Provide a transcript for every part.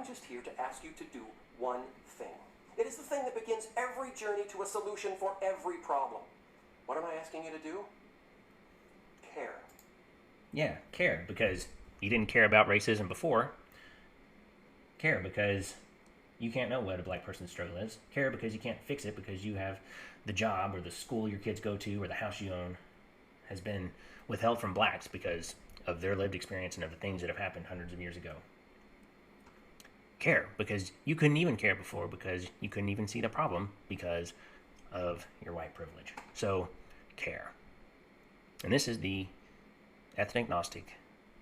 just here to ask you to do one thing. It is the thing that begins every journey to a solution for every problem. What am I asking you to do? Care. Yeah, care, because you didn't care about racism before. Care because you can't know what a black person's struggle is. Care because you can't fix it because you have the job or the school your kids go to or the house you own has been withheld from blacks because of their lived experience and of the things that have happened hundreds of years ago. Care because you couldn't even care before because you couldn't even see the problem because of your white privilege. So, care. And this is the ethnic Gnostic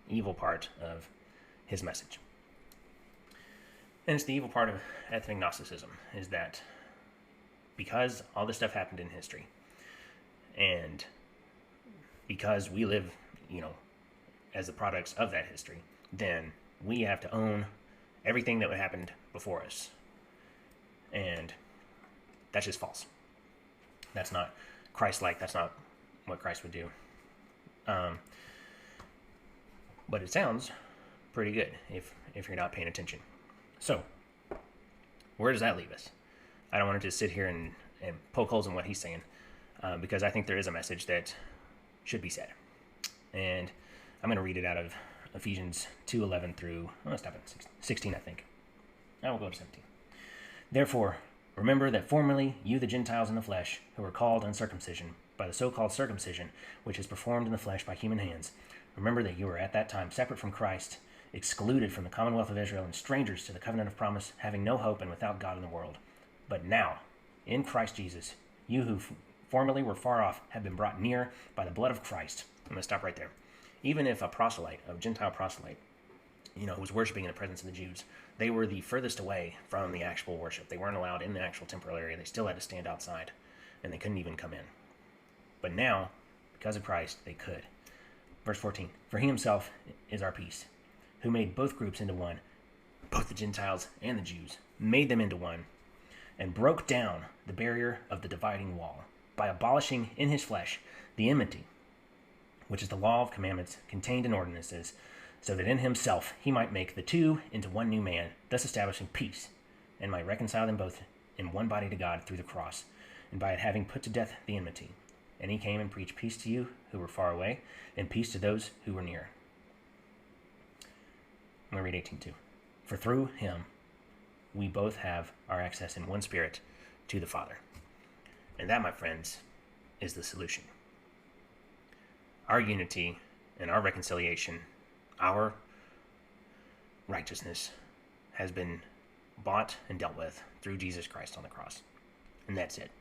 evil part of his message. And it's the evil part of ethnic Gnosticism, is that because all this stuff happened in history, and because we live, as the products of that history, then we have to own everything that happened before us. And that's just false. That's not Christ-like. That's not what Christ would do. But it sounds pretty good if you're not paying attention. So, where does that leave us? I don't want to just sit here and poke holes in what he's saying, because I think there is a message that should be said. And I'm going to read it out of Ephesians 2:11 through, stop at 16, I think. I will go to 17. Therefore, remember that formerly you, the Gentiles in the flesh, who were called uncircumcision by the so-called circumcision, which is performed in the flesh by human hands, remember that you were at that time separate from Christ, excluded from the commonwealth of Israel, and strangers to the covenant of promise, having no hope and without God in the world. But now, in Christ Jesus, you who formerly were far off have been brought near by the blood of Christ. I'm going to stop right there. Even if a proselyte, a Gentile proselyte, who was worshiping in the presence of the Jews, they were the furthest away from the actual worship. They weren't allowed in the actual temporal area. They still had to stand outside, and they couldn't even come in. But now, because of Christ, they could. Verse 14, for he himself is our peace, who made both groups into one, both the Gentiles and the Jews, made them into one, and broke down the barrier of the dividing wall by abolishing in his flesh the enmity, which is the law of commandments contained in ordinances, so that in himself he might make the two into one new man, thus establishing peace, and might reconcile them both in one body to God through the cross, and by it having put to death the enmity. And he came and preached peace to you who were far away, and peace to those who were near. I'm going to read 18:2. For through him we both have our access in one spirit to the Father. And that, my friends, is the solution. Our unity and our reconciliation, our righteousness, has been bought and dealt with through Jesus Christ on the cross. And that's it.